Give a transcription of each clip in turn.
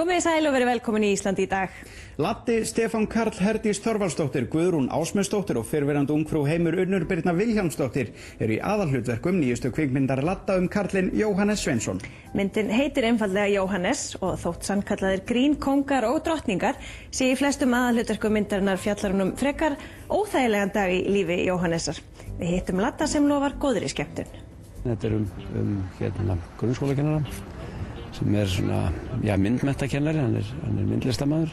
Komið sæl og verið velkomin í Ísland í dag. Latti, Stefán Karl, Herdís Þorvaldsdóttir, Guðrún Ásmundsdóttir og fyrrverandi ungfrú Heimur Unnur Birna Vilhjálmsdóttir eru í aðalhlutverkum nýjustu kvikmyndar Latta karlinn Jóhannes Sveinsson. Myndin heitir einfaldlega Jóhannes og þótt sannkallaðir grínkóngar og drottningar sé í flestum aðalhlutverkum myndarinnar fjallar hún frekar óþægilegan dag í lífi Jóhannesar. Við hittum Latta sem lofar góðri skemmtun. Þetta er grunnskólakennara sem er svona, myndmenntakennari, hann er myndlistarmaður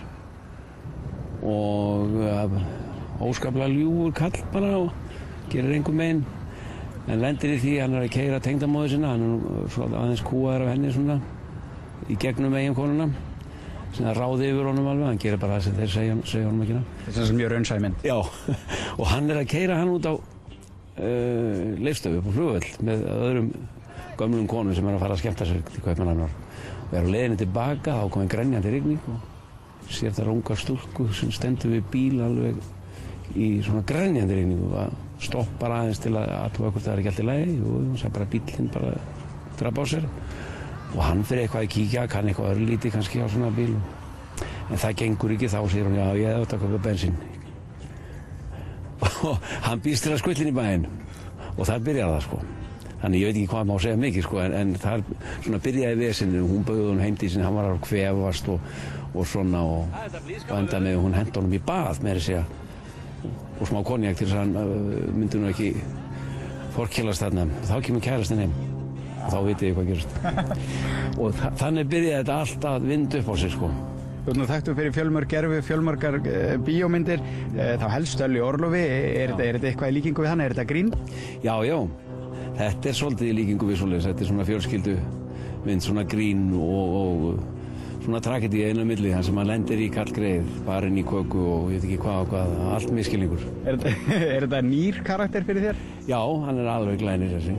og óskaplega ljúfur kall bara og gerir engum megin en lendir í því hann er að keyra tengdamóður sinna, hann er svona aðeins kúaður af henni svona í gegnum eiginkonuna sem það ráði yfir honum alveg, hann gerir bara það sem þeir segja honum ekki. Þetta er mjög raunsæ mynd. Já, og hann er að keyra hann út á Leifsstöð upp á flugvöll með öðrum gömlum konum sem er að fara að skemmta sér til Kaupmannahafnar og er á leiðinni tilbaka, þá kom grenjandi rigning og sér þar unga stúlku sem stendur við bíl alveg í svona grenjandi rigning og stoppar aðeins til að athuga hvort það er ekki allt í lagi og það er bara bílinn bara drap á sér og hann fyrir eitthvað að kíkja, kann eitthvað örlítið kannski á svona bíl en það gengur ekki, þá segir hún já, ég hef átt að kaupa bensín og hann býst til að skvillin í bæinn og þar byrjar það sko. Þannig ég veit ekki hvað má segja mikið sko, en það svona byrjaði vesinu, hún bauði honum heim til sín, hann var að kvefast og svona og endaði með hún henti honum í bað meira segja og smá konjak til þess að hann myndi nú ekki forkélast þarna. Þá kemur kærastinn heim og þá vitið ég hvað gerist. Og þannig byrjaði þetta allt að vinda upp á sig sko. Þú ert nú þekktur fyrir fjölmargar bíómyndir, þá helst Öllu í orlofi, er þetta eitthvað í líkingu við hann, er þetta grín? Já, þetta er svolítið í líkingu við svoleiðis, þetta er svona fjölskyldumynd, svona grín og svona tragedía inn á milli, þann sem hann lendir í kallgreið, barinn í köku og ég veit ekki hvað, allt misskilningur. Er þetta nýr karakter fyrir þér? Já, hann er alveg glænir þessi.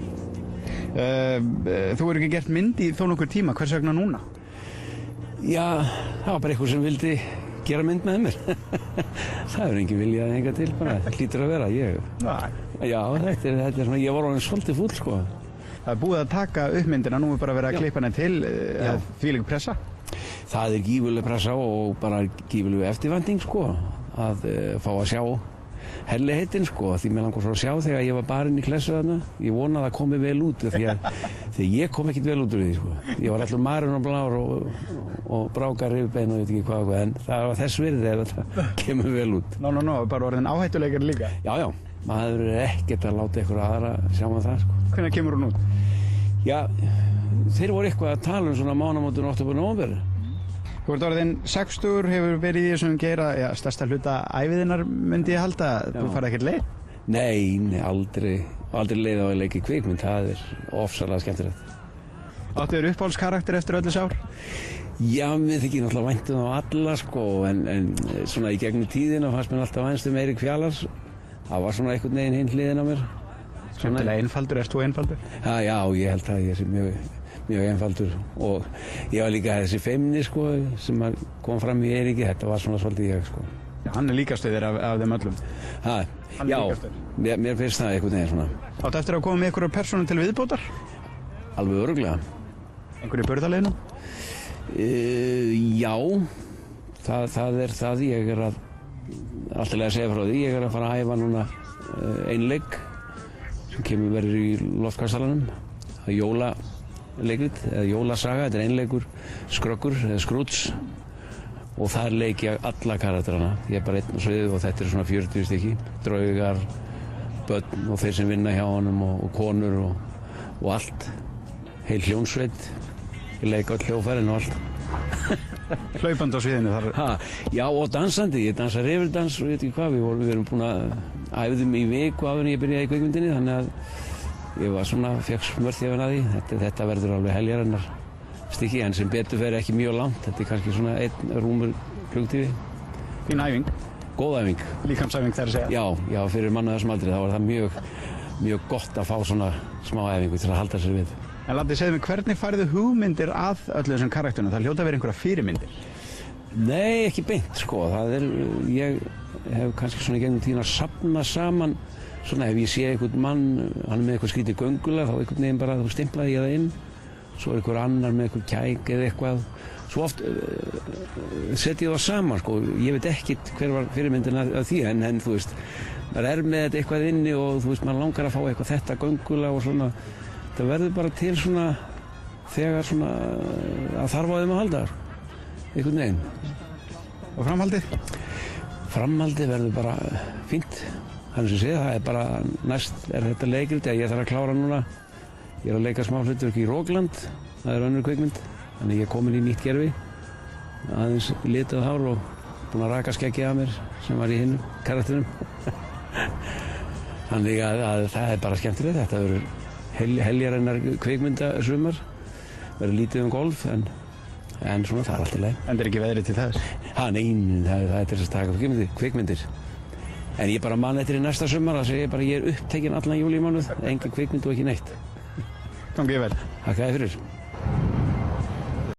Þú hefur ekki gert mynd í þó nokkur tíma, hvers vegna núna? Já, það var bara einhver sem vildi gera mynd með mér. Það hefur engin viljað hingað til bara, það hlýtur að vera, ég. Já, þetta er svona, ég var orðinn svolítið fúll sko. Það er búið að taka uppmyndina, nú er bara verið að klippa henni til, þvílík pressa? Það er gífurleg pressa og bara gífurleg eftirvænting sko, að fá að sjá herligheitin sko, því mér langar svo að sjá þegar ég var barinn í klessu þarna, ég vona að það komi vel út því ég kom ekkert vel út úr því sko. Ég var allur marinn og blár og brákar rifbein og ég veit ekki hvað en það var þess virði ef það kemur vel út. Bara orðin áhættuleikar líka? Já, maður er ekkert að láta ykkur aðra sjá maður það sko. Hvenær kemur hún út? Já, þeir voru eitthvað að tala svona mánaðamótin október nóvember. Þú ert orðinn 60, hefur verið í þessum geira, stærsta hluta æviðinnar myndi ég halda, þú farið ekkert leið? Nei, aldrei leið á að leika í kvikmynd, það er ofsalega skemmtilegt. Áttu þér uppáhaldskarakter eftir öll þessi ár? Já, mér þykir náttúrulega vænt á alla sko, en svona í gegnum tíðina fannst mér alltaf vænst Eirík Fjalars, það var svona einhvern veginn hinn hliðin á mér. Skemmtilega einfaldur, erst þú einfaldur? Já, ég held að ég sé mjög einfaldur og ég var líka þessi feimni sko sem kom fram í Eiríki, þetta var svona svolítið ég sko. Já, hann er líkastur af þeim öllum. Já, mér finnst það einhvern veginn svona. Áttu eftir að koma með einhverjar persónur til viðbótar? Alveg örugglega. Einhverju burðarleiðinu? Já, það er það, ég er alltaf að segja frá því, ég er að fara að æfa núna einleik sem verður í Loftkastalanum, jólaleikrit eða jólasaga, þetta er einleikur Skröggur eða Skrúts og þar leik ég alla karakterana, ég er bara einn á sviðið og þetta er svona 40 stykki, draugar, börn og þeir sem vinna hjá honum og konur og allt, heil hljónsveit, ég leik öll hljóðfærin og allt. Hlaupandi á sviðinu þar? Já, og dansandi, ég dansa rifildans og ég veit ekki hvað, við erum búin að æfðum í viku áður en ég byrjaði í kvikmyndinni, þannig að ég var svona, fekk smörþjafinn að því, þetta verður alveg heljarinnar stykki, en sem betur fer ekki mjög langt, þetta er kannski svona einn rúmur klukktífi. Fín æfing? Góð æfing. Líkamsæfing þar að segja? Já, fyrir mann á þessum aldri, þá var það mjög gott að fá svona smá æfingu til að halda sér við. En Latti, segðu mig, hvernig færðu hugmyndir að öllu þessum karakterunum? Það hljóta að vera einhverja fyrirmyndir? Nei, ekki beint sko, ég hef kannski svona í gegnum tíðina að safna saman, svona ef ég sé einhvern mann, hann er með eitthvað skrítið göngulag, þá einhvern veginn bara stimplaði ég það inn, svo er einhver annar með einhver kæk eða eitthvað, svo oft setja ég það saman, sko. Ég veit ekkert hver var fyrirmyndin af því, en þú veist, maður með þetta eitthvað inni og þú veist, maður langar að fá eitthvað þetta göngulega og svona. Það verður bara til svona, þegar svona, að þarf á þeim að halda þar, einhvern veginn. Og framhaldið? Framhaldið verður bara fínt. Þannig sem sé, það bara, næst þetta leikrit, ég þarf að klára núna. Ég að leika smá hlutverk í Rókland, það önnur kvikmynd. Þannig ég komin í nýtt gerfi, aðeins litað hár og búinn að raka skeggið af mér sem var í hinum karakterinum. Þannig að það bara skemmtilegt. Þetta verður heljarinnar kvikmyndasumar, verður lítið golf, en svona það allt í lagi. En það ekki veðrið til þess? Nei, það til þess að taka kvikmyndir. En ég bara man eftir í næsta sumar, þess að ég upptekinn allan júlímánuð, engin kvikmynd og ekki neitt. Gangið vel. Þakka þér fyrir.